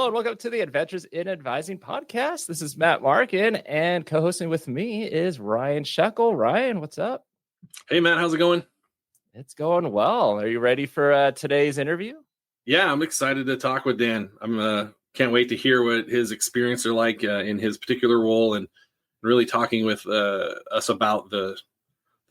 and welcome to the Adventures in Advising podcast. This is Matt Markin, and co-hosting with me is Ryan Shekel. Ryan, what's up? Hey, Matt, how's it going? It's going well. Are you ready for today's interview? Yeah, I'm excited to talk with Dan. Can't wait to hear what his experience are like in his particular role, and really talking with us about the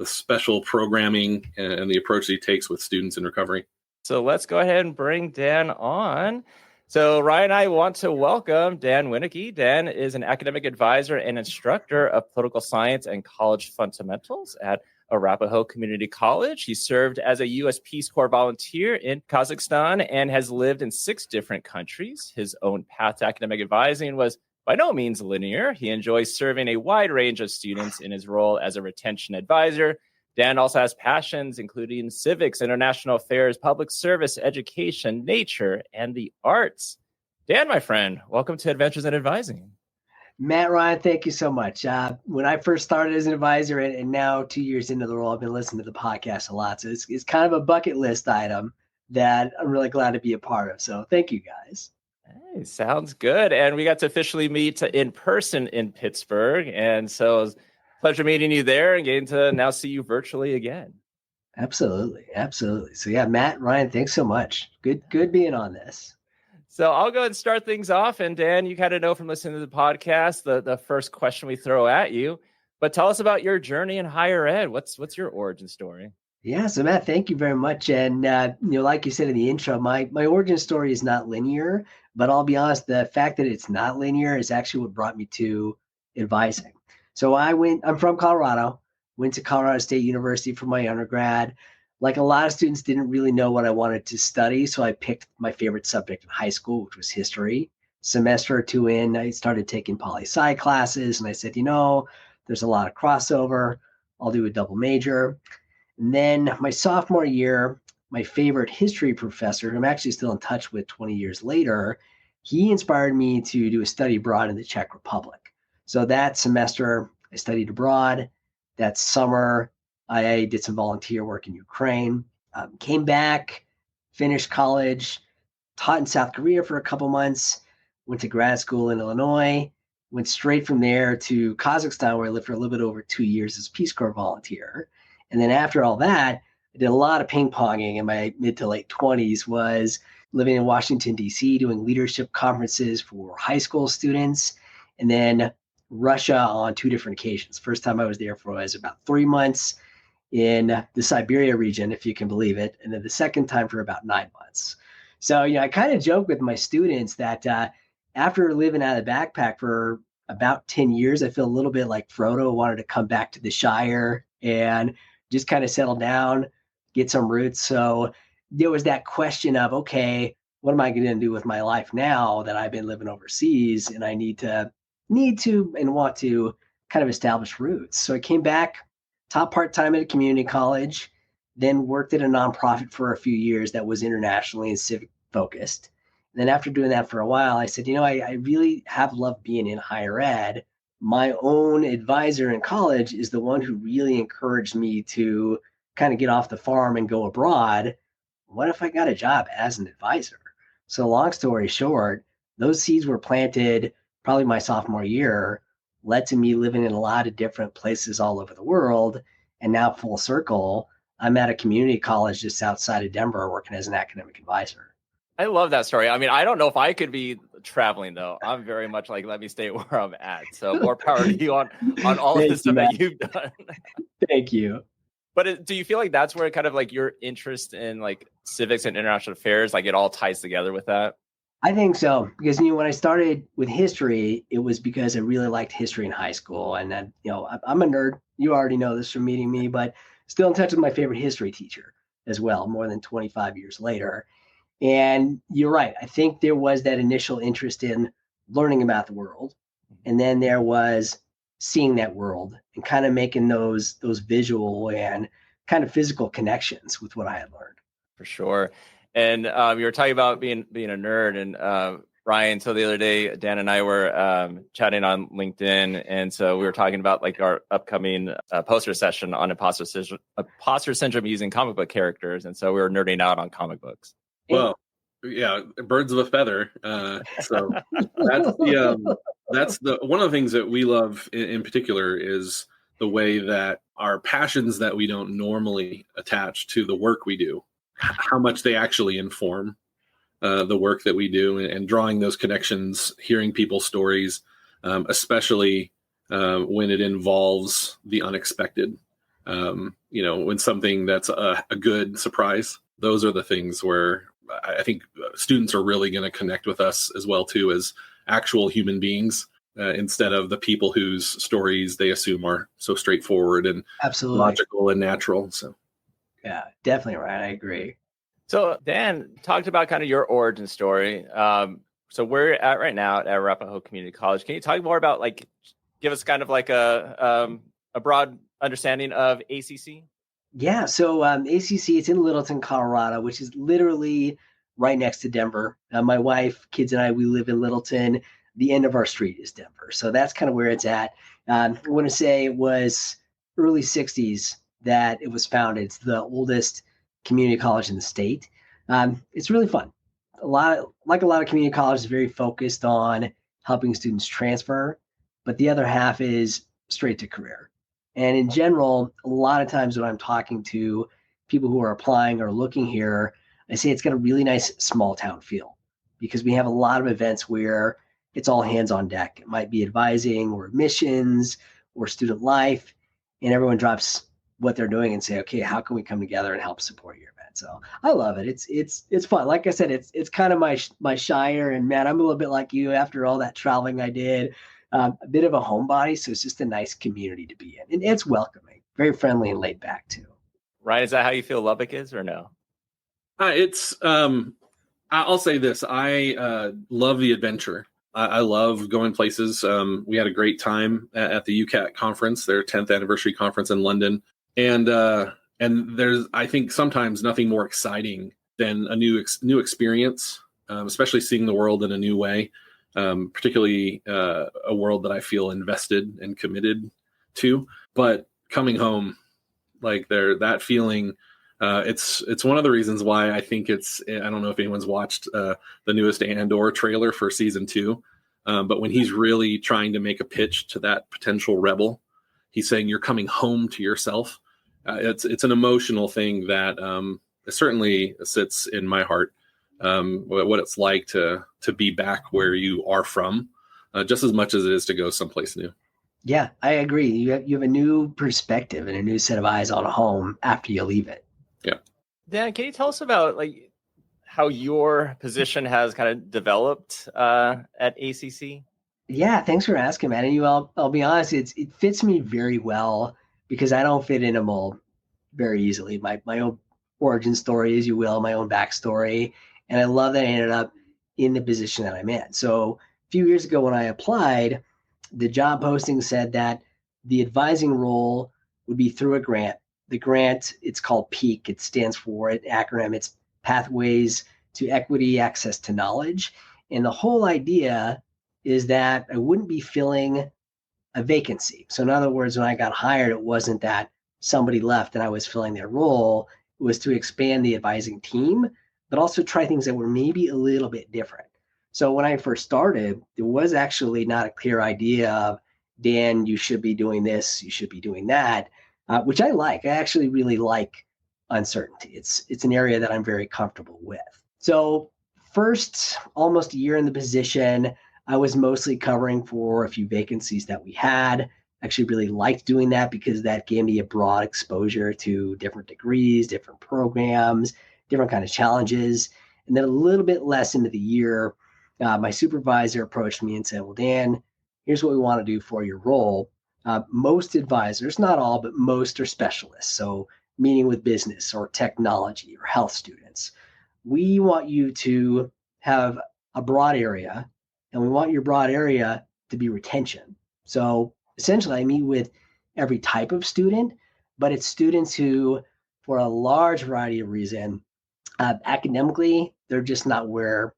special programming and the approach that he takes with students in recovery. So let's go ahead and bring Dan on. So Ryan and I want to welcome Dan Wienecke. Dan is an academic advisor and instructor of political science and college fundamentals at Arapahoe Community College. He served as a U.S. Peace Corps volunteer in Kazakhstan and has lived in 6 different countries. His own path to academic advising was by no means linear. He enjoys serving a wide range of students in his role as a retention advisor. Dan also has passions including civics, international affairs, public service, education, nature, and the arts. Dan, my friend, welcome to Adventures in Advising. Matt, Ryan, thank you so much. When I first started as an advisor and now 2 years into the role, I've been listening to the podcast a lot. So it's kind of a bucket list item that I'm really glad to be a part of. So thank you, guys. Hey, sounds good. And we got to officially meet in person in Pittsburgh. And so it was a pleasure meeting you there and getting to now see you virtually again. Absolutely. So yeah, Matt, Ryan, thanks so much. Good being on this. So I'll go ahead and start things off. And Dan, you kind of know from listening to the podcast, the first question we throw at you. But tell us about your journey in higher ed. What's your origin story? Yeah, so Matt, thank you very much. And like you said in the intro, my origin story is not linear, but I'll be honest, the fact that it's not linear is actually what brought me to advising. So I'm from Colorado, went to Colorado State University for my undergrad. Like a lot of students, didn't really know what I wanted to study. So I picked my favorite subject in high school, which was history. Semester or 2 in, I started taking poli-sci classes. And I said, there's a lot of crossover. I'll do a double major. And then my sophomore year, my favorite history professor, who I'm actually still in touch with 20 years later, he inspired me to do a study abroad in the Czech Republic. So that semester, I studied abroad. That summer, I did some volunteer work in Ukraine, came back, finished college, taught in South Korea for a couple months, went to grad school in Illinois, went straight from there to Kazakhstan, where I lived for a little bit over 2 years as a Peace Corps volunteer. And then after all that, I did a lot of ping-ponging in my mid to late 20s, was living in Washington, D.C., doing leadership conferences for high school students, and then Russia on 2 different occasions. First time I was there was about 3 months in the Siberia region, if you can believe it. And then the second time for about 9 months. So, I kind of joke with my students that after living out of the backpack for about 10 years, I feel a little bit like Frodo, wanted to come back to the Shire and just kind of settle down, get some roots. So there was that question of, okay, what am I going to do with my life now that I've been living overseas and I need to and want to kind of establish roots. So I came back, taught part-time at a community college, then worked at a nonprofit for a few years that was internationally and civic focused. And then after doing that for a while, I said, I really have loved being in higher ed. My own advisor in college is the one who really encouraged me to kind of get off the farm and go abroad. What if I got a job as an advisor? So long story short, those seeds were planted probably my sophomore year, led to me living in a lot of different places all over the world. And now full circle, I'm at a community college just outside of Denver working as an academic advisor. I love that story. I mean, I don't know if I could be traveling, though. I'm very much like, let me stay where I'm at. So more power to you on all of the stuff that you've done. Thank you. But do you feel like that's where kind of like your interest in like civics and international affairs, like it all ties together with that? I think so, because when I started with history, it was because I really liked history in high school, and then I'm a nerd. You already know this from meeting me, but still in touch with my favorite history teacher as well, more than 25 years later. And you're right. I think there was that initial interest in learning about the world, and then there was seeing that world and kind of making those visual and kind of physical connections with what I had learned. For sure. And you were talking about being a nerd, and Ryan. So the other day, Dan and I were chatting on LinkedIn, and so we were talking about like our upcoming poster session on imposter syndrome using comic book characters, and so we were nerding out on comic books. Well, Yeah, birds of a feather. So that's the one of the things that we love in particular is the way that our passions that we don't normally attach to the work we do, how much they actually inform the work that we do, and drawing those connections, hearing people's stories, especially when it involves the unexpected. When something that's a good surprise, those are the things where I think students are really going to connect with us as well too, as actual human beings, instead of the people whose stories they assume are so straightforward and Absolutely. logical and natural. So Yeah, definitely right. I agree. So Dan talked about kind of your origin story. So we're at right now at Arapahoe Community College. Can you talk more about, like, give us kind of like a broad understanding of ACC? Yeah, so ACC, it's in Littleton, Colorado, which is literally right next to Denver. My wife, kids, and I, we live in Littleton. The end of our street is Denver. So that's kind of where it's at. I want to say it was early 60s that it was founded. It's the oldest community college in the state. It's really fun. A lot of community colleges, very focused on helping students transfer, but the other half is straight to career. And in general, a lot of times when I'm talking to people who are applying or looking here, I say it's got a really nice small town feel, because we have a lot of events where it's all hands on deck. It might be advising or admissions or student life, and everyone drops what they're doing and say, okay, how can we come together and help support your event? So I love it. It's fun. Like I said, it's kind of my shire, and man, I'm a little bit like you after all that traveling I did. A bit of a homebody, so it's just a nice community to be in, and it's welcoming, very friendly and laid back too. Right? Is that how you feel Lubbock is, or no? I'll say this: I love the adventure. I love going places. We had a great time at the UCAT conference, their 10th anniversary conference in London, and there's, I think, sometimes nothing more exciting than a new experience, especially seeing the world in a new way. Particularly a world that I feel invested and committed to. But coming home, like that feeling, it's one of the reasons why I think I don't know if anyone's watched the newest Andor trailer for season 2, but when he's really trying to make a pitch to that potential rebel, he's saying you're coming home to yourself. It's an emotional thing that certainly sits in my heart. What it's like to be back where you are from, just as much as it is to go someplace new. Yeah, I agree. You have a new perspective and a new set of eyes on a home after you leave it. Yeah. Dan, can you tell us about, like, how your position has kind of developed at ACC? Yeah, thanks for asking, man. And I'll be honest, it fits me very well, because I don't fit in a mold very easily. My own origin story, as you will, my own backstory. And I love that I ended up in the position that I'm in. So a few years ago when I applied, the job posting said that the advising role would be through a grant. The grant, it's called PEAK. It stands for, an acronym, it's Pathways to Equity, Access to Knowledge. And the whole idea is that I wouldn't be filling a vacancy. So in other words, when I got hired, it wasn't that somebody left and I was filling their role. It was to expand the advising team, but also try things that were maybe a little bit different. So when I first started, there was actually not a clear idea of, Dan, you should be doing this, you should be doing that, which I like. I actually really like uncertainty. It's an area that I'm very comfortable with. So first, almost a year in the position, I was mostly covering for a few vacancies that we had. Actually really liked doing that, because that gave me a broad exposure to different degrees, different programs, different kind of challenges. And then a little bit less into the year, my supervisor approached me and said, well, Dan, here's what we want to do for your role. Most advisors, not all, but most, are specialists. So meeting with business or technology or health students. We want you to have a broad area, and we want your broad area to be retention. So essentially, I meet with every type of student, but it's students who, for a large variety of reasons, academically, they're just not where,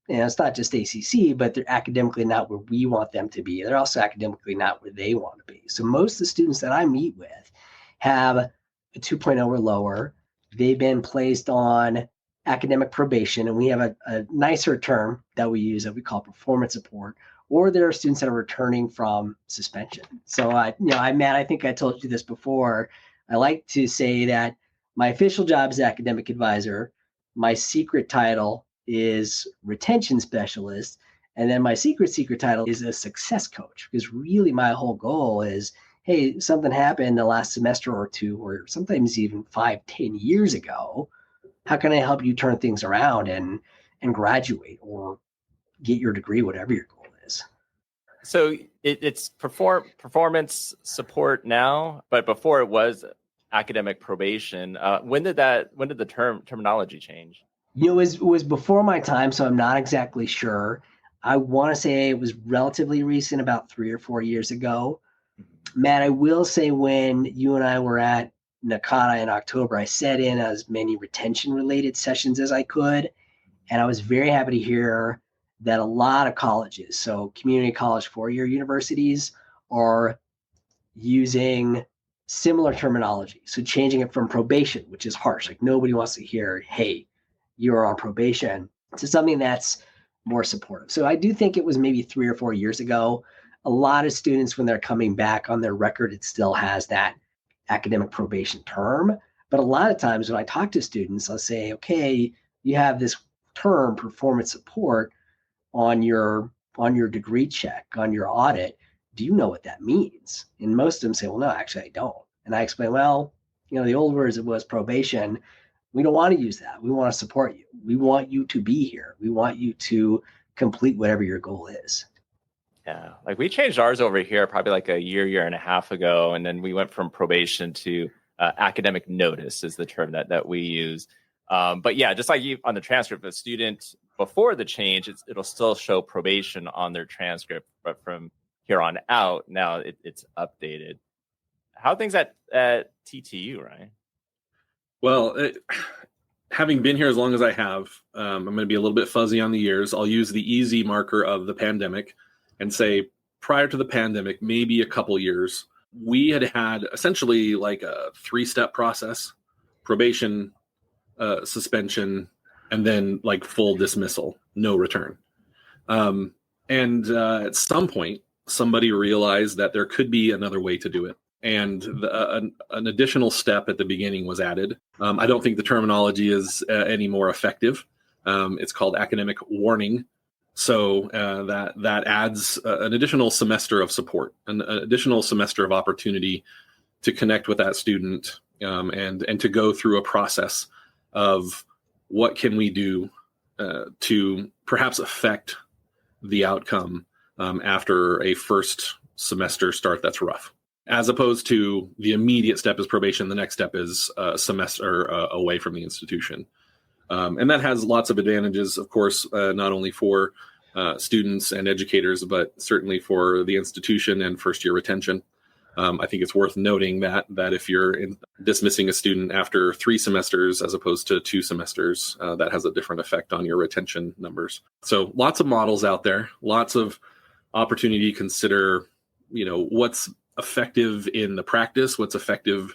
it's not just ACC, but they're academically not where we want them to be. They're also academically not where they want to be. So most of the students that I meet with have a 2.0 or lower. They've been placed on academic probation, and we have a nicer term that we use that we call performance support, or there are students that are returning from suspension. So, Matt, I think I told you this before. I like to say that my official job is academic advisor. My secret title is retention specialist. And then my secret title is a success coach, because really my whole goal is, hey, something happened the last semester or two, or sometimes even 5-10 years ago. How can I help you turn things around and graduate or get your degree, whatever your goal is? So it's performance support now, but before it was academic probation. When did the terminology change? It was before my time, so I'm not exactly sure. I want to say it was relatively recent, about 3 or 4 years ago. Matt, I will say when you and I were at Nakata in October, I set in as many retention-related sessions as I could, and I was very happy to hear that a lot of colleges, so community college 4-year universities, are using similar terminology. So changing it from probation, which is harsh, like nobody wants to hear, hey, you're on probation, to something that's more supportive. So I do think it was maybe 3 or 4 years ago. A lot of students, when they're coming back on their record, it still has that academic probation term. But a lot of times when I talk to students, I'll say, okay, you have this term performance support on your degree check, on your audit. Do you know what that means? And most of them say, well, no, actually I don't. And I explain, well, the old words, it was probation. We don't want to use that. We want to support you. We want you to be here. We want you to complete whatever your goal is. Yeah, like we changed ours over here probably like a year and a half ago. And then we went from probation to academic notice is the term that we use. But yeah, just like you on the transcript, a student before the change, it'll still show probation on their transcript, but from here on out, now it's updated. How are things at TTU, Ryan? Well, having been here as long as I have, I'm going to be a little bit fuzzy on the years. I'll use the easy marker of the pandemic and say prior to the pandemic, maybe a couple years, we had essentially like a 3-step process: probation, suspension, and then like full dismissal, no return. And at some point, somebody realized that there could be another way to do it. And an additional step at the beginning was added. I don't think the terminology is any more effective. It's called academic warning. So that adds an additional semester of support, an additional semester of opportunity to connect with that student and to go through a process of what can we do to perhaps affect the outcome after a first semester start that's rough, as opposed to the immediate step is probation. The next step is a semester away from the institution. And that has lots of advantages, of course, not only for students and educators, but certainly for the institution and first-year retention. I think it's worth noting that if you're dismissing a student after 3 semesters as opposed to 2 semesters, that has a different effect on your retention numbers. So lots of models out there, lots of opportunity to consider, what's effective in the practice, what's effective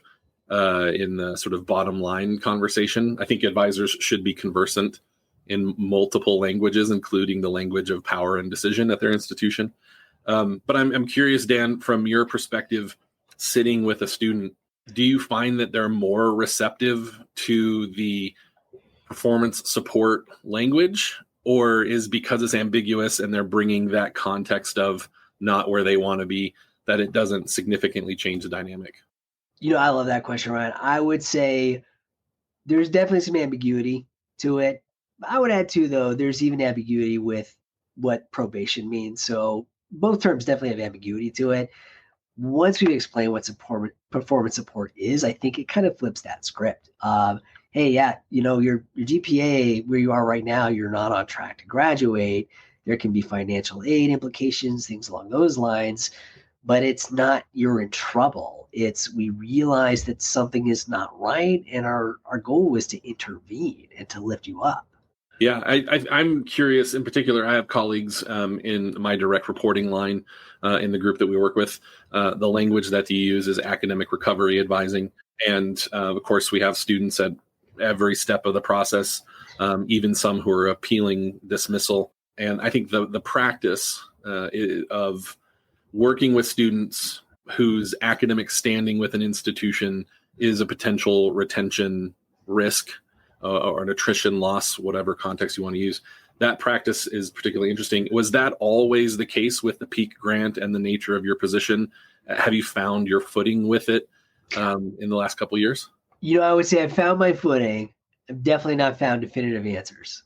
in the sort of bottom line conversation. I think advisors should be conversant in multiple languages, including the language of power and decision at their institution. But I'm curious, Dan, from your perspective, sitting with a student, do you find that they're more receptive to the performance support language, or is because it's ambiguous and they're bringing that context of not where they want to be, that it doesn't significantly change the dynamic? I love that question, Ryan. I would say there's definitely some ambiguity to it. I would add too, though, there's even ambiguity with what probation means. So both terms definitely have ambiguity to it. Once we explain what performance support is, I think it kind of flips that script. Hey, yeah, your GPA where you are right now, you're not on track to graduate. There can be financial aid implications, things along those lines, but it's not you're in trouble. It's we realize that something is not right, and our goal is to intervene and to lift you up. Yeah, I'm curious. In particular, I have colleagues in my direct reporting line in the group that we work with. The language that you use is academic recovery advising. And of course, we have students at every step of the process, even some who are appealing dismissal. And I think the practice of working with students whose academic standing with an institution is a potential retention risk or an attrition loss, whatever context you want to use, that practice is particularly interesting. Was that always the case with the Peak grant and the nature of your position? Have you found your footing with it in the last couple of years? I would say I found my footing. I've definitely not found definitive answers.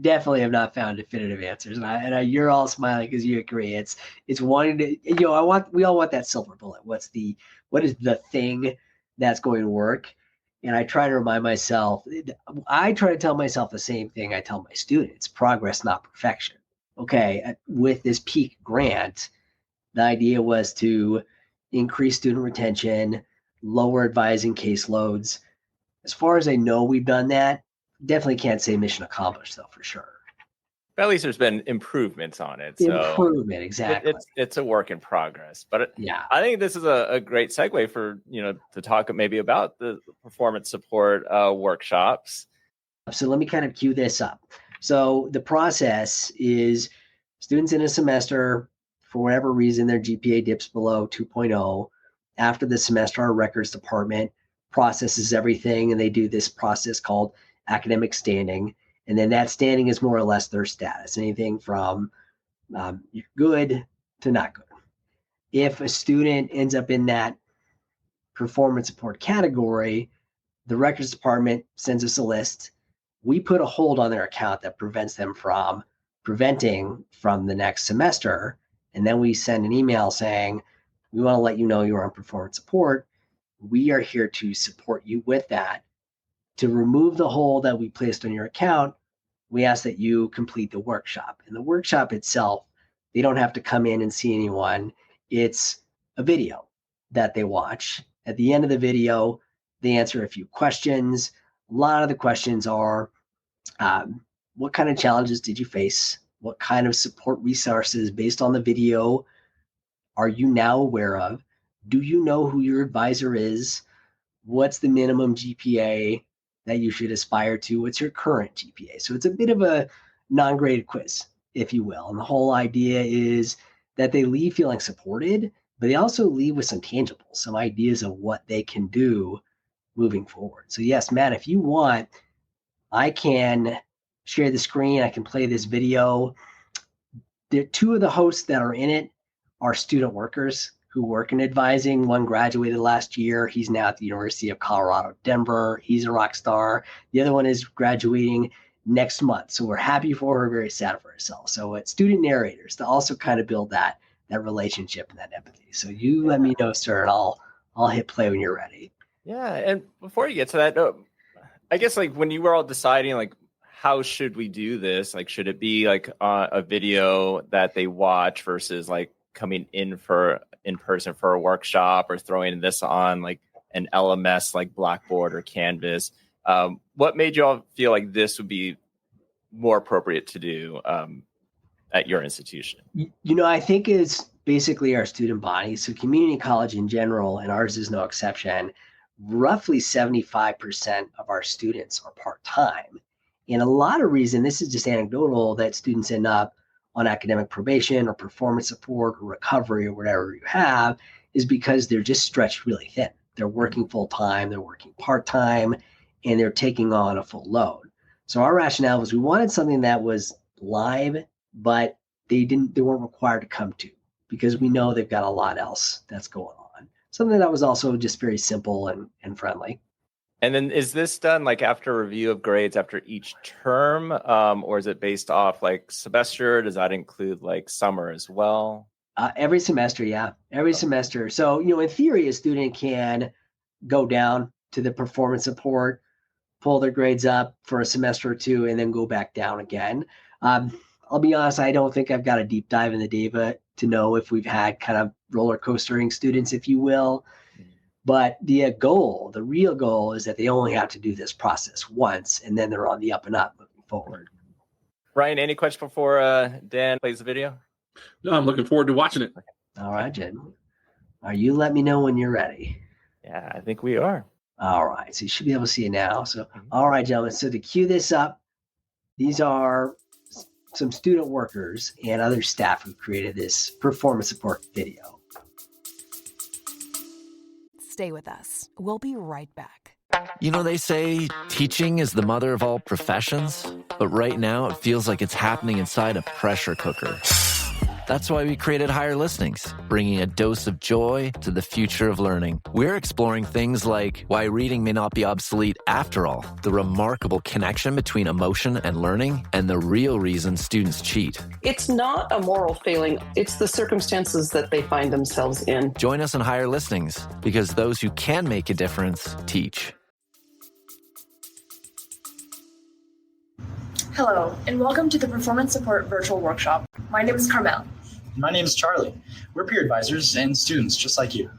Definitely have not found definitive answers. And you're all smiling because you agree. It's wanting to, we all want that silver bullet. What is the thing that's going to work? And I try to remind myself, I try to tell myself the same thing I tell my students: progress, not perfection. Okay, with this Peak grant, the idea was to increase student retention, lower advising caseloads. As far as I know, we've done that. Definitely can't say mission accomplished, though, for sure. But at least there's been improvements on it. Improvement, exactly. It's a work in progress. But yeah, I think this is a great segue for, to talk maybe about the performance support workshops. So let me kind of cue this up. So the process is students in a semester, for whatever reason, their GPA dips below 2.0. After the semester, our records department processes everything, and they do this process called academic standing. And then that standing is more or less their status, anything from you're good to not good. If a student ends up in that performance support category, the records department sends us a list. We put a hold on their account that prevents them from preventing from the next semester. And then we send an email saying, we want to let you know you're on performance support. We are here to support you with that. To remove the hold that we placed on your account, we ask that you complete the workshop. And the workshop itself, they don't have to come in and see anyone. It's a video that they watch. At the end of the video, they answer a few questions. A lot of the questions are, what kind of challenges did you face? What kind of support resources based on the video are you now aware of? Do you know who your advisor is? What's the minimum GPA that you should aspire to? What's your current GPA? So it's a bit of a non-graded quiz, if you will. And the whole idea is that they leave feeling supported, but they also leave with some tangibles, some ideas of what they can do moving forward. So yes, Matt, if you want, I can share the screen. I can play this video. The two of the hosts that are in it are student workers who work in advising. One graduated last year. He's now at the University of Colorado, Denver. He's a rock star. The other one is graduating next month. So we're happy for her, very sad for herself. So it's student narrators to also kind of build that relationship and that empathy. So you let me know, sir, and I'll hit play when you're ready. Yeah. And before you get to that, I guess like when you were all deciding like, how should we do this? Like, should it be like a video that they watch versus like coming in person for a workshop, or throwing this on like an LMS like Blackboard or Canvas? What made you all feel like this would be more appropriate to do at your institution? I think it's basically our student body. So community college in general, and ours is no exception, roughly 75% of our students are part-time. And a lot of reason, this is just anecdotal, that students end up on academic probation or performance support or recovery or whatever you have, is because they're just stretched really thin. They're working full-time, they're working part-time, and they're taking on a full load. So our rationale was we wanted something that was live, but they weren't required to come to, because we know they've got a lot else that's going on. Something that was also just very simple and friendly. And then is this done like after review of grades after each term, or is it based off like semester? Does that include like summer as well? Every semester, yeah. Every semester. So, in theory, a student can go down to the performance support, pull their grades up for a semester or two, and then go back down again. I'll be honest, I don't think I've got a deep dive in the data to know if we've had kind of roller coastering students, if you will. But the real goal is that they only have to do this process once, and then they're on the up and up moving forward. Ryan, any questions before Dan plays the video? No, I'm looking forward to watching it. All right, Jen. You let me know when you're ready. Yeah, I think we are. All right, so you should be able to see it now. So, all right, gentlemen. So to cue this up, these are some student workers and other staff who created this performance support video. Stay with us. We'll be right back. You know, they say teaching is the mother of all professions, but right now it feels like it's happening inside a pressure cooker. That's why we created Higher Listenings, bringing a dose of joy to the future of learning. We're exploring things like why reading may not be obsolete after all, the remarkable connection between emotion and learning, and the real reason students cheat. It's not a moral failing. It's the circumstances that they find themselves in. Join us in Higher Listenings, because those who can make a difference teach. Hello, and welcome to the Performance Support Virtual Workshop. My name is Carmel. My name is Charlie. We're peer advisors and students just like you.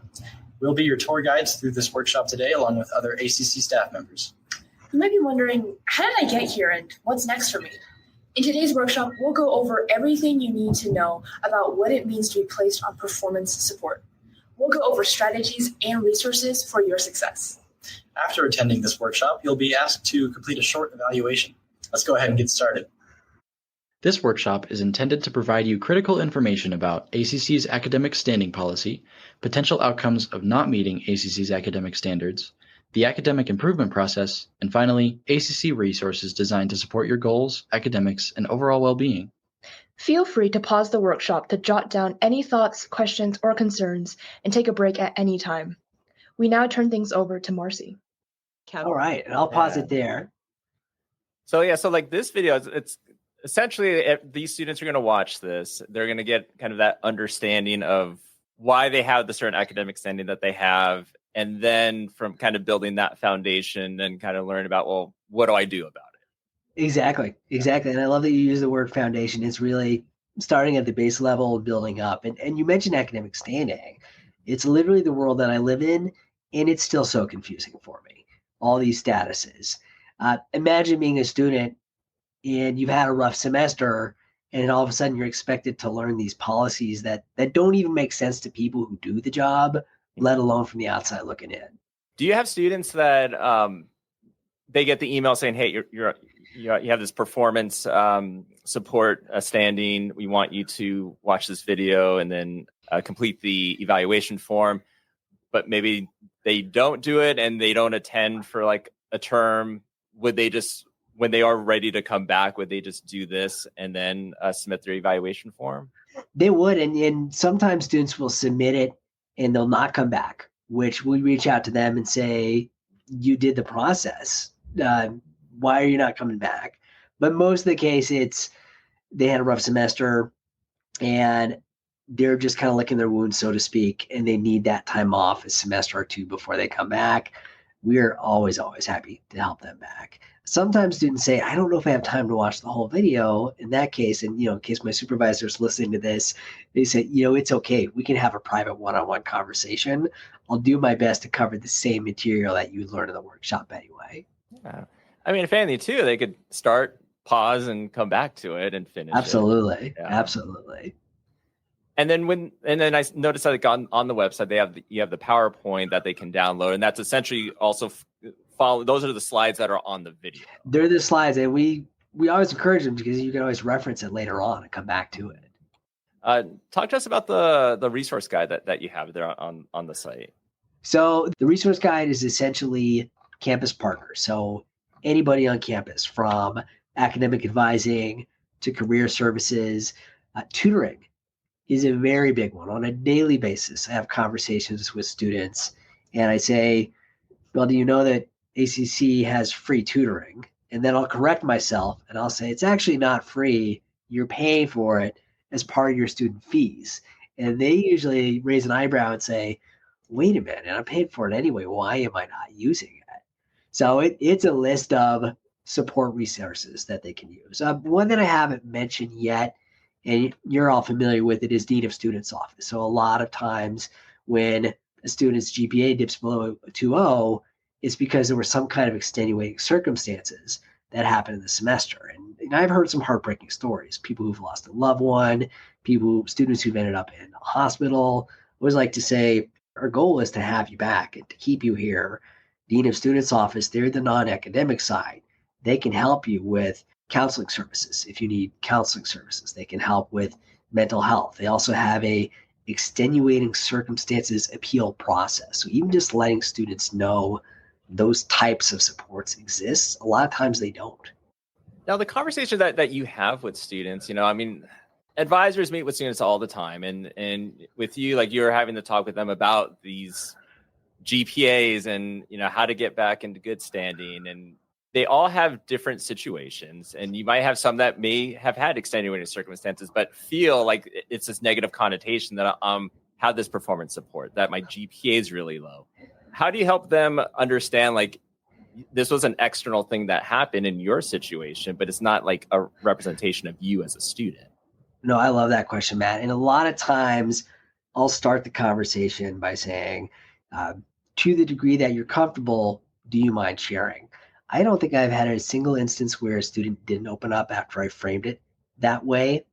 We'll be your tour guides through this workshop today, along with other ACC staff members. You might be wondering, how did I get here and what's next for me? In today's workshop, we'll go over everything you need to know about what it means to be placed on performance support. We'll go over strategies and resources for your success. After attending this workshop, you'll be asked to complete a short evaluation. Let's go ahead and get started. This workshop is intended to provide you critical information about ACC's academic standing policy, potential outcomes of not meeting ACC's academic standards, the academic improvement process, and finally, ACC resources designed to support your goals, academics, and overall well-being. Feel free to pause the workshop to jot down any thoughts, questions, or concerns and take a break at any time. We now turn things over to Marcy. All right, and I'll pause it there. So like this video, it's essentially these students are going to watch this. They're going to get kind of that understanding of why they have the certain academic standing that they have. And then from kind of building that foundation and kind of learn about, well, what do I do about it? Exactly. And I love that you use the word foundation. It's really starting at the base level and building up. And you mentioned academic standing. It's literally the world that I live in, and it's still so confusing for me. All these statuses. Imagine being a student and you've had a rough semester, and all of a sudden you're expected to learn these policies that don't even make sense to people who do the job, let alone from the outside looking in. Do you have students that they get the email saying, hey, you have this performance support standing. We want you to watch this video and then complete the evaluation form, but maybe they don't do it and they don't attend for like a term. Would they just, when they are ready to come back, would they just do this and then submit their evaluation form? They would, and sometimes students will submit it and they'll not come back, which we reach out to them and say, you did the process. Why are you not coming back? But most of the case, it's they had a rough semester and they're just kind of licking their wounds, so to speak, and they need that time off, a semester or two before they come back. We're always happy to help them back. Sometimes students say, I don't know if I have time to watch the whole video. In that case, and in case my supervisor is listening to this, they say, it's okay. We can have a private one-on-one conversation. I'll do my best to cover the same material that you learn in the workshop anyway. Yeah. I mean, if anything too, they could start, pause, and come back to it and finish. Absolutely. Yeah. Absolutely. And then I noticed that on the website you have the PowerPoint that they can download, and that's essentially also follow. Those are the slides that are on the video. They're the slides, and we always encourage them because you can always reference it later on and come back to it. Talk to us about the resource guide that you have there on the site. So the resource guide is essentially campus partners. So anybody on campus, from academic advising to career services, tutoring is a very big one. On a daily basis, I have conversations with students and I say, well, do you know that ACC has free tutoring? And then I'll correct myself and I'll say, it's actually not free. You're paying for it as part of your student fees. And they usually raise an eyebrow and say, wait a minute, I'm paying for it anyway. Why am I not using it? So it's a list of support resources that they can use. One that I haven't mentioned yet, and you're all familiar with it, is Dean of Students Office. So a lot of times when a student's GPA dips below a 2.0, it's because there were some kind of extenuating circumstances that happened in the semester. And I've heard some heartbreaking stories. People who've lost a loved one, students who've ended up in a hospital. I always like to say, our goal is to have you back and to keep you here Dean of Students Office, they're the non-academic side. They can help you with counseling services if you need counseling services. They can help with mental health. They also have a extenuating circumstances appeal process. So even just letting students know those types of supports exist, a lot of times they don't. Now, the conversation that you have with students, I mean, advisors meet with students all the time. And with you, like you're having to talk with them about these GPAs and, how to get back into good standing. And they all have different situations. And you might have some that may have had extenuating circumstances, but feel like it's this negative connotation that have this performance support, that my GPA is really low. How do you help them understand, like, this was an external thing that happened in your situation, but it's not like a representation of you as a student? No, I love that question, Matt. And a lot of times I'll start the conversation by saying, to the degree that you're comfortable, do you mind sharing? I don't think I've had a single instance where a student didn't open up after I framed it that way.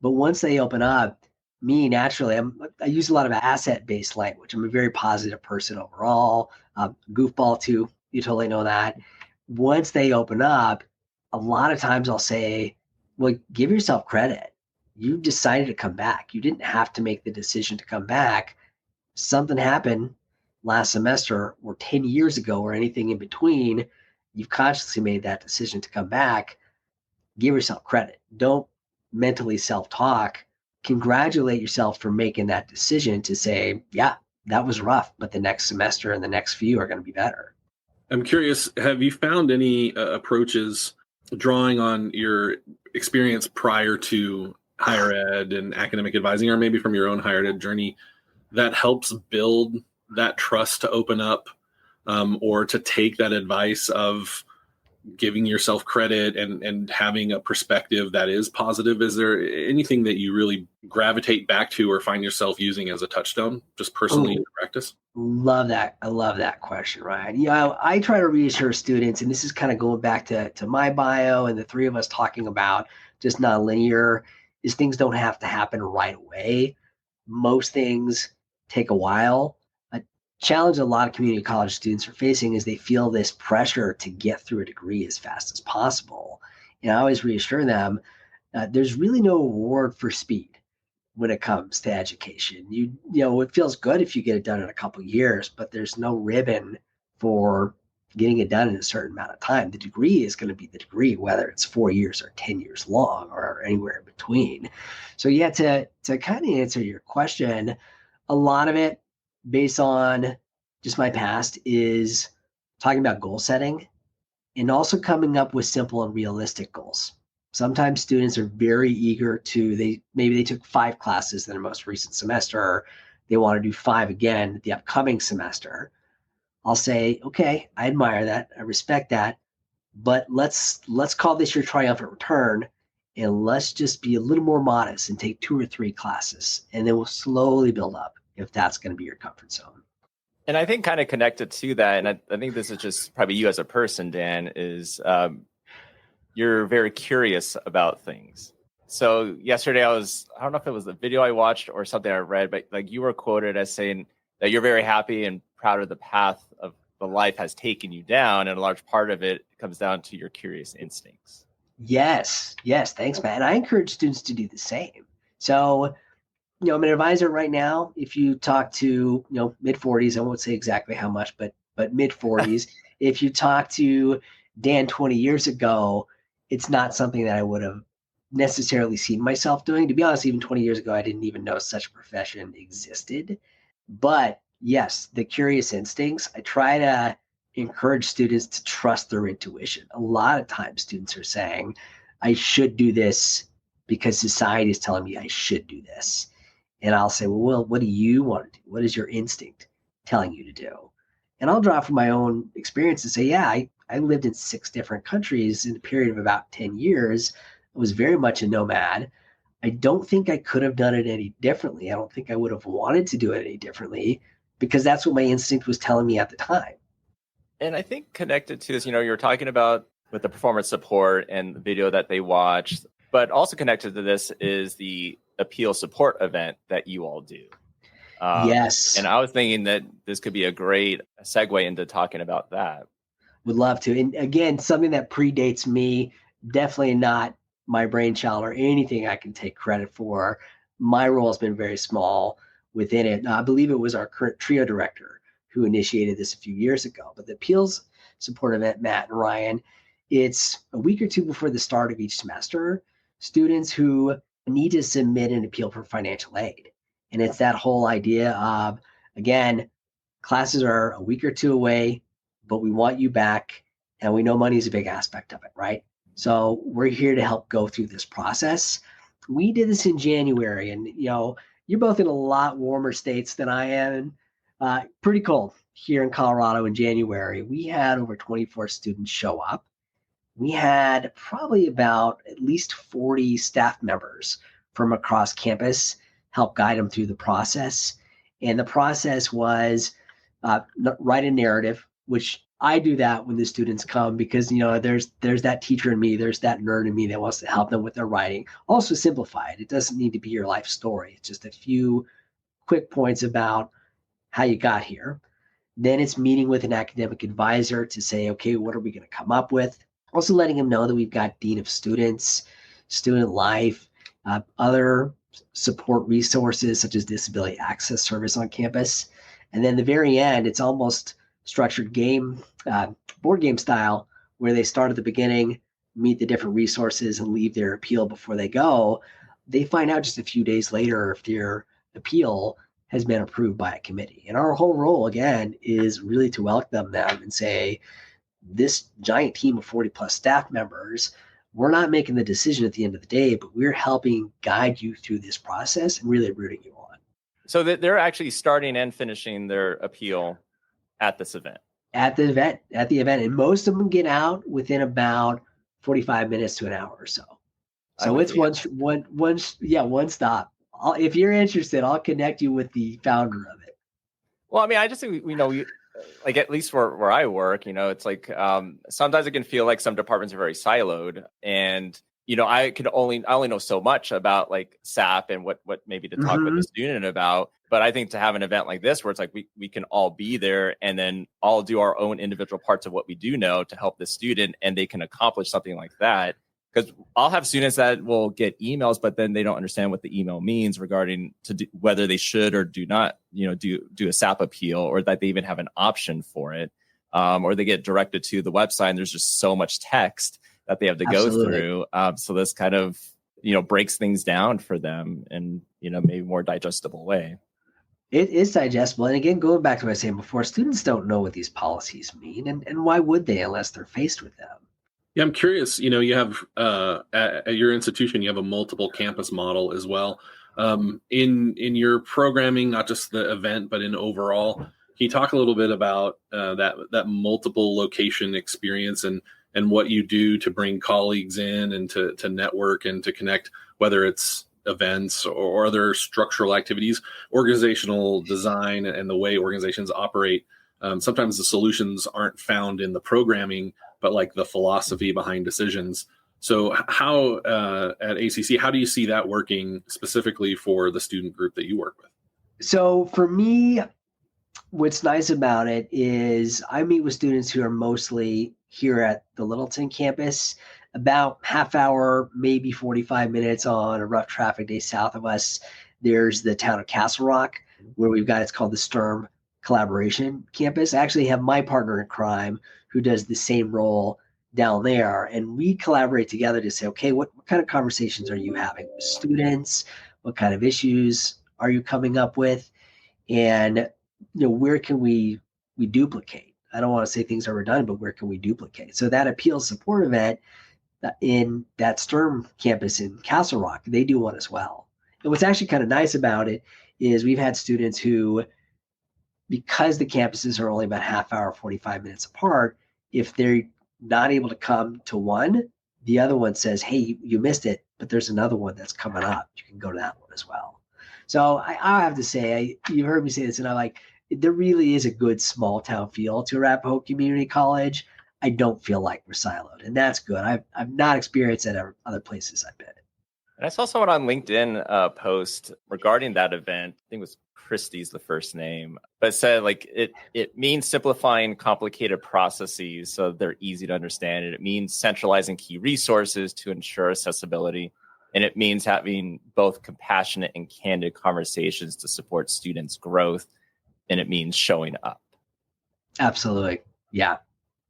But once they open up, me naturally, I use a lot of asset-based language. I'm a very positive person overall, goofball too. You totally know that. Once they open up, a lot of times I'll say, well, give yourself credit. You decided to come back. You didn't have to make the decision to come back. Something happened last semester or 10 years ago or anything in between. You've consciously made that decision to come back. Give yourself credit. Don't mentally self-talk. Congratulate yourself for making that decision to say, yeah, that was rough, but the next semester and the next few are going to be better. I'm curious, have you found any approaches drawing on your experience prior to higher ed and academic advising, or maybe from your own higher ed journey, that helps build that trust to open up, or to take that advice of giving yourself credit and having a perspective that is positive? Is there anything that you really gravitate back to or find yourself using as a touchstone, just personally in practice? Love that. I love that question, Ryan. I try to reassure students, and this is kind of going back to my bio and the three of us talking about just nonlinear, is things don't have to happen right away. Most things take a while. A challenge a lot of community college students are facing is they feel this pressure to get through a degree as fast as possible. And I always reassure them, there's really no reward for speed when it comes to education. It feels good if you get it done in a couple of years, but there's no ribbon for getting it done in a certain amount of time. The degree is going to be the degree, whether it's 4 years or 10 years long or anywhere in between. So yeah, to kind of answer your question, a lot of it based on just my past is talking about goal setting and also coming up with simple and realistic goals. Sometimes students are very eager maybe they took 5 classes in their most recent semester. They want to do 5 again the upcoming semester. I'll say, okay, I admire that. I respect that. But let's call this your triumphant return, and let's just be a little more modest and take 2 or 3 classes. And then we'll slowly build up if that's going to be your comfort zone. And I think kind of connected to that, and I think this is just probably you as a person, Dan, is you're very curious about things. So yesterday I don't know if it was the video I watched or something I read, but like you were quoted as saying that you're very happy and proud of the path of the life has taken you down. And a large part of it comes down to your curious instincts. Yes. Thanks, Matt. And I encourage students to do the same. So, I'm an advisor right now. If you talk to, mid 40s, I won't say exactly how much, but mid 40s, if you talk to Dan 20 years ago, it's not something that I would have necessarily seen myself doing. To be honest, even 20 years ago, I didn't even know such a profession existed. But yes, the curious instincts, I try to encourage students to trust their intuition. A lot of times students are saying, I should do this because society is telling me I should do this. And I'll say, well, what do you want to do? What is your instinct telling you to do? And I'll draw from my own experience and say, yeah, I lived in 6 different countries in a period of about 10 years. I was very much a nomad. I don't think I could have done it any differently. I don't think I would have wanted to do it any differently because that's what my instinct was telling me at the time. And I think connected to this, you're talking about with the performance support and the video that they watched, but also connected to this is the appeal support event that you all do. Yes. And I was thinking that this could be a great segue into talking about that. Would love to. And again, something that predates me, definitely not my brainchild or anything I can take credit for. My role has been very small within it. Now, I believe it was our current trio director who initiated this a few years ago. But the appeals support event, Matt and Ryan, it's a week or two before the start of each semester. Students who need to submit an appeal for financial aid. And it's that whole idea of, again, classes are a week or two away, but we want you back. And we know money is a big aspect of it, right? So we're here to help go through this process. We did this in January, and you're both in a lot warmer states than I am. Pretty cold here in Colorado in January. We had over 24 students show up. We had probably about at least 40 staff members from across campus help guide them through the process. And the process was write a narrative, which I do that when the students come because, there's that teacher in me, there's that nerd in me that wants to help them with their writing. Also simplify it. It doesn't need to be your life story. It's just a few quick points about how you got here. Then it's meeting with an academic advisor to say, okay, what are we going to come up with? Also letting them know that we've got dean of students, student life, other support resources such as disability access service on campus. And then the very end, it's almost structured game, board game style, where they start at the beginning, meet the different resources and leave their appeal before they go. They find out just a few days later if their appeal has been approved by a committee. And our whole role, again, is really to welcome them and say, this giant team of 40 plus staff members, we're not making the decision at the end of the day, but we're helping guide you through this process and really rooting you on. So they're actually starting and finishing their appeal at this event. At the event. And most of them get out within about 45 minutes to an hour or so. So it's one stop. If you're interested, I'll connect you with the founder of it. Well, I mean, I just think we like at least where I work, it's like sometimes it can feel like some departments are very siloed, and I only know so much about like SAP and what maybe to talk with the student about. But I think to have an event like this where it's like we can all be there and then all do our own individual parts of what we do know to help the student, and they can accomplish something like that. Because I'll have students that will get emails, but then they don't understand what the email means regarding whether they should or do not, do a SAP appeal, or that they even have an option for it, or they get directed to the website and there's just so much text that they have to go through. So this kind of breaks things down for them in maybe more digestible way. It is digestible, and again, going back to what I was saying before, students don't know what these policies mean, and why would they unless they're faced with them? Yeah, I'm curious, you have at your institution, you have a multiple campus model as well. In your programming, not just the event, but in overall, can you talk a little bit about that multiple location experience and what you do to bring colleagues in and to network and to connect, whether it's events or other structural activities, organizational design, and the way organizations operate? Sometimes the solutions aren't found in the programming, but like the philosophy behind decisions. So how at ACC, how do you see that working specifically for the student group that you work with? So for me, what's nice about it is I meet with students who are mostly here at the Littleton campus, about half hour, maybe 45 minutes on a rough traffic day south of us. There's the town of Castle Rock, where it's called the STERM Collaboration Campus. I actually have my partner in crime who does the same role down there. And we collaborate together to say, okay, what kind of conversations are you having with students? What kind of issues are you coming up with? And, where can we duplicate? I don't want to say things are redundant, but where can we duplicate? So that appeals support event in that STERM campus in Castle Rock, they do one as well. And what's actually kind of nice about it is we've had students who, because the campuses are only about half hour, 45 minutes apart, if they're not able to come to one, the other one says, hey, you missed it, but there's another one that's coming up. You can go to that one as well. So I have to say, you heard me say this, and there really is a good small town feel to Arapahoe Community College. I don't feel like we're siloed, and that's good. I've not experienced that at other places I've been. And I saw someone on LinkedIn post regarding that event. I think it was Christie's the first name, but it said like it means simplifying complicated processes so they're easy to understand. And it means centralizing key resources to ensure accessibility. And it means having both compassionate and candid conversations to support students' growth. And it means showing up. Absolutely. Yeah,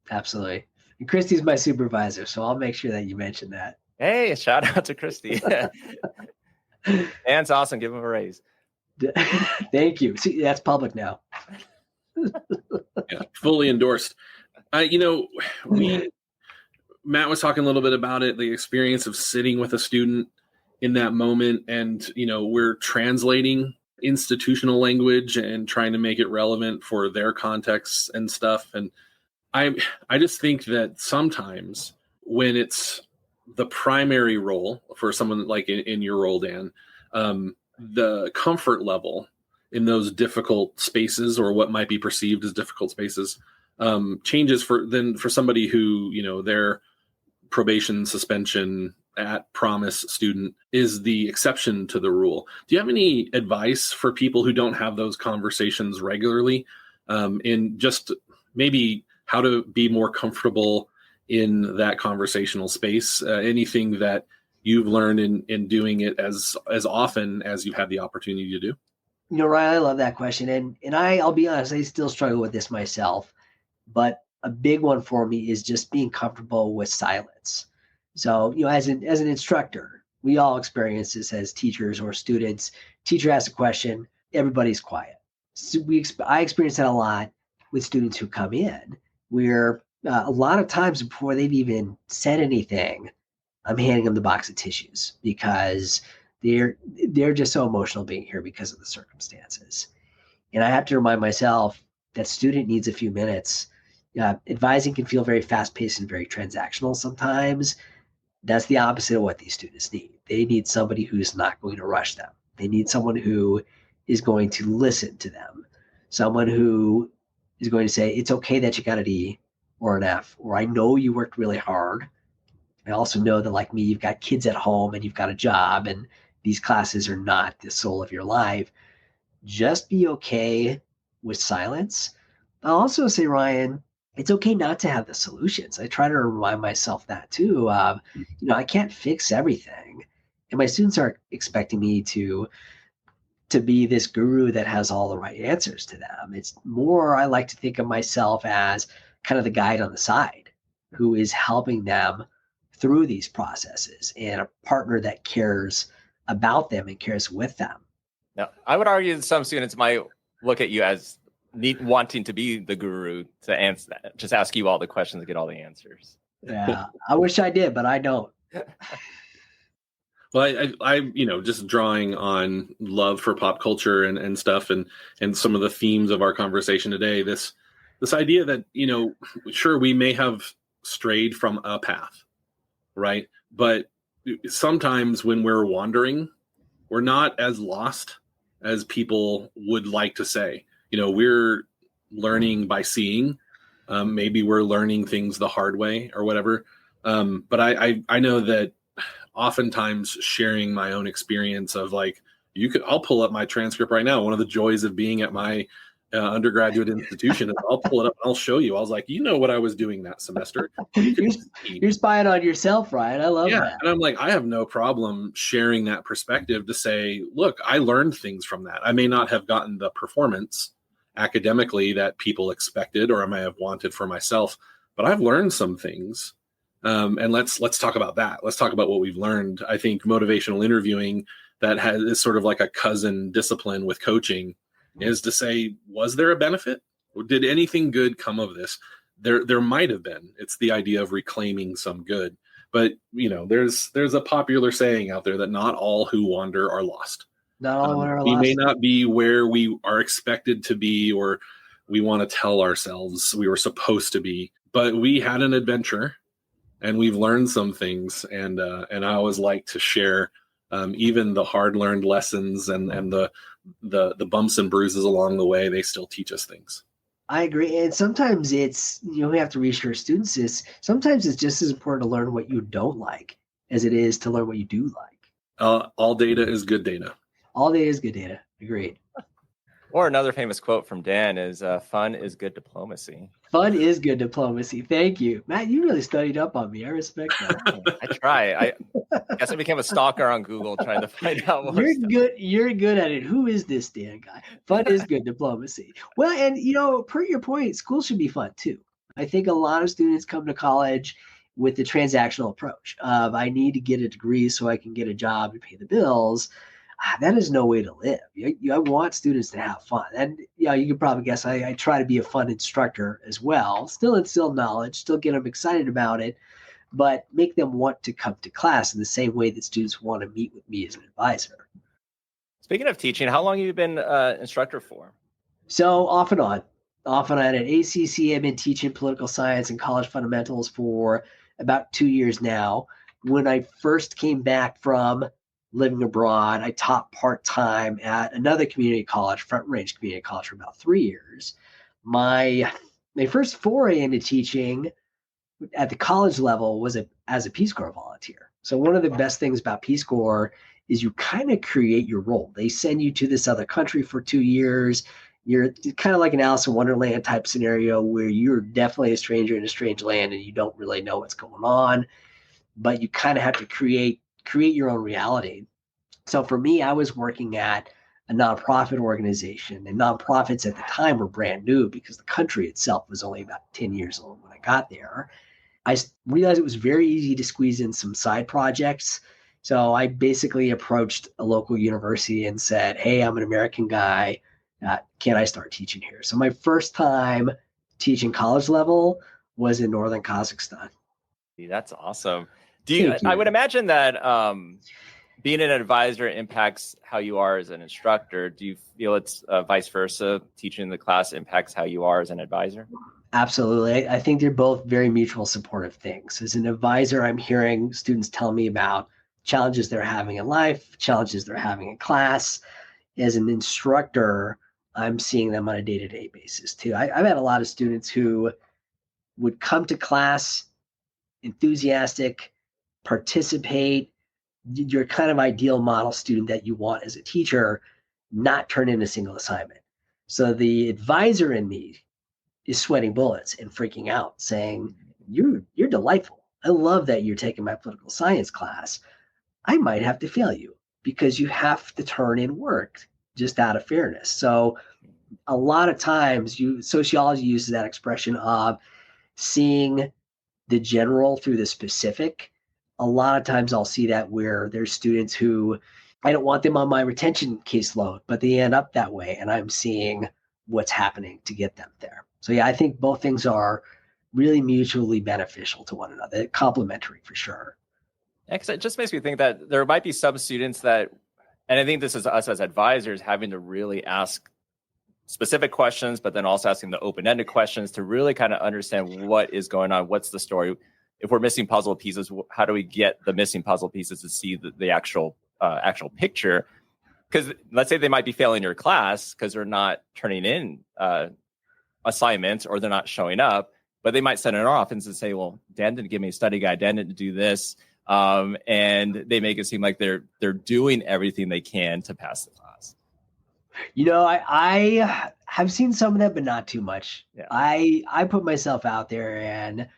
absolutely. And Christy's my supervisor, so I'll make sure that you mention that. Hey, shout out to Christy. Dan's awesome. Give him a raise. Thank you. See, that's public now. Yeah, fully endorsed. Matt was talking a little bit about it, the experience of sitting with a student in that moment. And, we're translating institutional language and trying to make it relevant for their contexts and stuff. And I just think that sometimes when it's the primary role for someone like in your role, Dan, the comfort level in those difficult spaces, or what might be perceived as difficult spaces, changes for somebody who, their probation, suspension, at promise student is the exception to the rule. Do you have any advice for people who don't have those conversations regularly, in just maybe how to be more comfortable in that conversational space? Anything that you've learned in doing it as often as you've had the opportunity to do? Ryan, I love that question. And I'll be honest, I still struggle with this myself, but a big one for me is just being comfortable with silence. So, as an instructor, we all experience this as teachers or students. Teacher asks a question, everybody's quiet. So I experience that a lot with students who come in, where a lot of times before they've even said anything, I'm handing them the box of tissues because they're just so emotional being here because of the circumstances. And I have to remind myself that student needs a few minutes. Advising can feel very fast-paced and very transactional sometimes. That's the opposite of what these students need. They need somebody who's not going to rush them. They need someone who is going to listen to them. Someone who is going to say, it's okay that you got an E or an F, or I know you worked really hard. I also know that, like me, you've got kids at home and you've got a job, and these classes are not the soul of your life. Just be okay with silence. I'll also say, Ryan, it's okay not to have the solutions. I try to remind myself that too. I can't fix everything. And my students aren't expecting me to be this guru that has all the right answers to them. It's more, I like to think of myself as kind of the guide on the side who is helping them through these processes, and a partner that cares about them and cares with them. Now, I would argue that some students might look at you as wanting to be the guru to answer that, just ask you all the questions and get all the answers. Yeah, I wish I did, but I don't. Well, I just drawing on love for pop culture and stuff, and some of the themes of our conversation today, this idea that, sure, we may have strayed from a path, right? But sometimes when we're wandering, we're not as lost as people would like to say. We're learning by seeing. Maybe we're learning things the hard way or whatever. But I know that oftentimes sharing my own experience of I'll pull up my transcript right now. One of the joys of being at my undergraduate institution is I'll pull it up and I'll show you. I was like, what I was doing that semester. You're spying on yourself, Ryan. I love that. And I'm like, I have no problem sharing that perspective to say, look, I learned things from that. I may not have gotten the performance academically that people expected or I may have wanted for myself, but I've learned some things. And let's talk about that. Let's talk about what we've learned. I think motivational interviewing is sort of like a cousin discipline with coaching, is to say, was there a benefit? Did anything good come of this? There might have been. It's the idea of reclaiming some good. But, there's a popular saying out there that not all who wander are lost. Not all are lost. We may not be where we are expected to be, or we want to tell ourselves we were supposed to be, but we had an adventure and we've learned some things. And I always like to share even the hard learned lessons and the bumps and bruises along the way. They still teach us things. I agree. And sometimes it's, we have to reassure students sometimes it's just as important to learn what you don't like as it is to learn what you do like. All data is good data. All data is good data. Agreed. Or another famous quote from Dan is fun is good diplomacy. Fun is good diplomacy. Thank you. Matt, you really studied up on me. I respect that. I try. I guess I became a stalker on Google trying to find out more You're stuff. good. You're good at it. Who is this Dan guy? Fun is good diplomacy. Well, and per your point, school should be fun too. I think a lot of students come to college with the transactional approach of I need to get a degree so I can get a job to pay the bills. That is no way to live. I want students to have fun. And you can probably guess I try to be a fun instructor as well. Still instill knowledge, still get them excited about it, but make them want to come to class in the same way that students want to meet with me as an advisor. Speaking of teaching, how long have you been instructor for? So off and on. At ACC, I've been teaching political science and college fundamentals for about 2 years now. When I first came back from living abroad, I taught part-time at another community college, Front Range Community College, for about 3 years. My first foray into teaching at the college level was as a Peace Corps volunteer. So one of the best things about Peace Corps is you kind of create your role. They send you to this other country for 2 years. You're kind of like an Alice in Wonderland type scenario where you're definitely a stranger in a strange land and you don't really know what's going on, but you kind of have to create your own reality. So for me, I was working at a nonprofit organization, and nonprofits at the time were brand new because the country itself was only about 10 years old when I got there. I realized it was very easy to squeeze in some side projects. So I basically approached a local university and said, hey, I'm an American guy. Can I start teaching here? So my first time teaching college level was in northern Kazakhstan. That's awesome. I would imagine that being an advisor impacts how you are as an instructor. Do you feel it's vice versa? Teaching the class impacts how you are as an advisor? Absolutely. I think they're both very mutual supportive things. As an advisor, I'm hearing students tell me about challenges they're having in life, challenges they're having in class. As an instructor, I'm seeing them on a day-to-day basis too. I've had a lot of students who would come to class enthusiastic, participate. You're kind of ideal model student that you want as a teacher, not turn in a single assignment. So the advisor in me is sweating bullets and freaking out, saying, you're delightful. I love that you're taking my political science class. I might have to fail you because you have to turn in work just out of fairness. So a lot of times sociology uses that expression of seeing the general through the specific. A lot of times I'll see that where there's students who I don't want them on my retention caseload, but they end up that way. And I'm seeing what's happening to get them there. So yeah, I think both things are really mutually beneficial to one another, complementary for sure. It just makes me think that there might be some students that, and I think this is us as advisors having to really ask specific questions, but then also asking the open-ended questions to really kind of understand what is going on. What's the story? If we're missing puzzle pieces, how do we get the missing puzzle pieces to see the actual picture? Because let's say they might be failing your class because they're not turning in assignments or they're not showing up, but they might send it off and say, well, Dan didn't give me a study guide, Dan didn't do this. And they make it seem like they're doing everything they can to pass the class. I have seen some of that, but not too much. Yeah. I put myself out there, and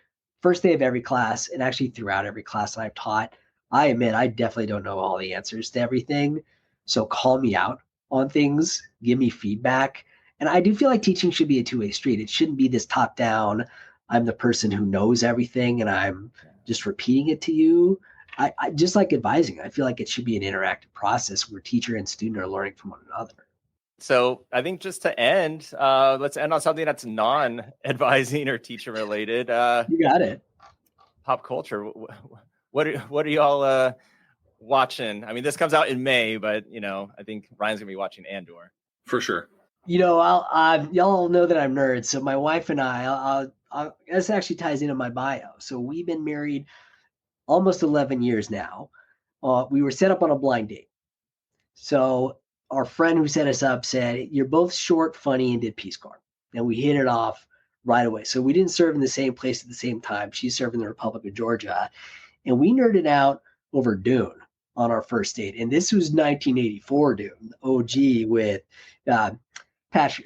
first day of every class, and actually throughout every class that I've taught, I admit I definitely don't know all the answers to everything. So call me out on things, give me feedback. And I do feel like teaching should be a two-way street. It shouldn't be this top-down, I'm the person who knows everything and I'm just repeating it to you. I just like advising. I feel like it should be an interactive process where teacher and student are learning from one another. So I think just to end, let's end on something that's non-advising or teacher related. You got it. Pop culture. What are y'all watching? I mean, this comes out in May, but I think Ryan's gonna be watching Andor for sure. Y'all know that I'm nerds. So my wife and I, this actually ties into my bio. So we've been married almost 11 years now. We were set up on a blind date. So our friend who set us up said, you're both short, funny, and did Peace Corps. And we hit it off right away. So we didn't serve in the same place at the same time. She served in the Republic of Georgia. And we nerded out over Dune on our first date. And this was 1984, dude, OG with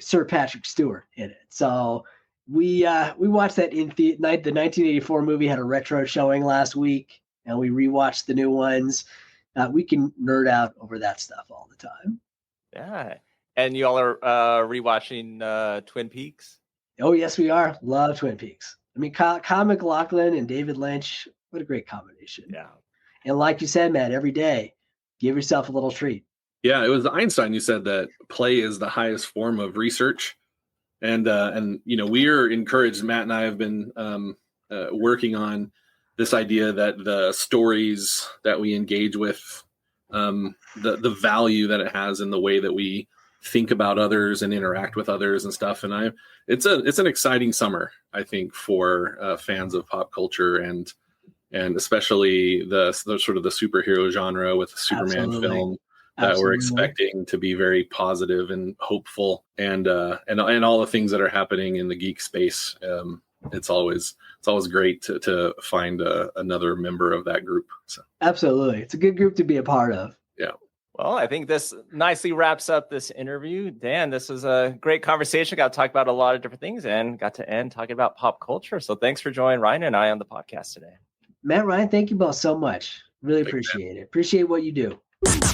Sir Patrick Stewart in it. So we watched that in the 1984 movie had a retro showing last week, and we rewatched the new ones. We can nerd out over that stuff all the time. Yeah. And you all are rewatching Twin Peaks? Oh, yes, we are. Love Twin Peaks. I mean, Kyle MacLachlan and David Lynch, what a great combination. Yeah. And like you said, Matt, every day, give yourself a little treat. Yeah, it was Einstein who said that play is the highest form of research. And we are encouraged, Matt and I have been working on this idea that the stories that we engage with, the value that it has in the way that we think about others and interact with others and stuff. And it's an exciting summer, I think, for fans of pop culture and especially the sort of the superhero genre with the Superman film that we're expecting to be very positive and hopeful, and all the things that are happening in the geek space. It's always great to find another member of that group. So. Absolutely. It's a good group to be a part of. Yeah. Well, I think this nicely wraps up this interview. Dan, this was a great conversation. Got to talk about a lot of different things and got to end talking about pop culture. So thanks for joining Ryan and I on the podcast today. Matt, Ryan, thank you both so much. Really appreciate it. Appreciate what you do.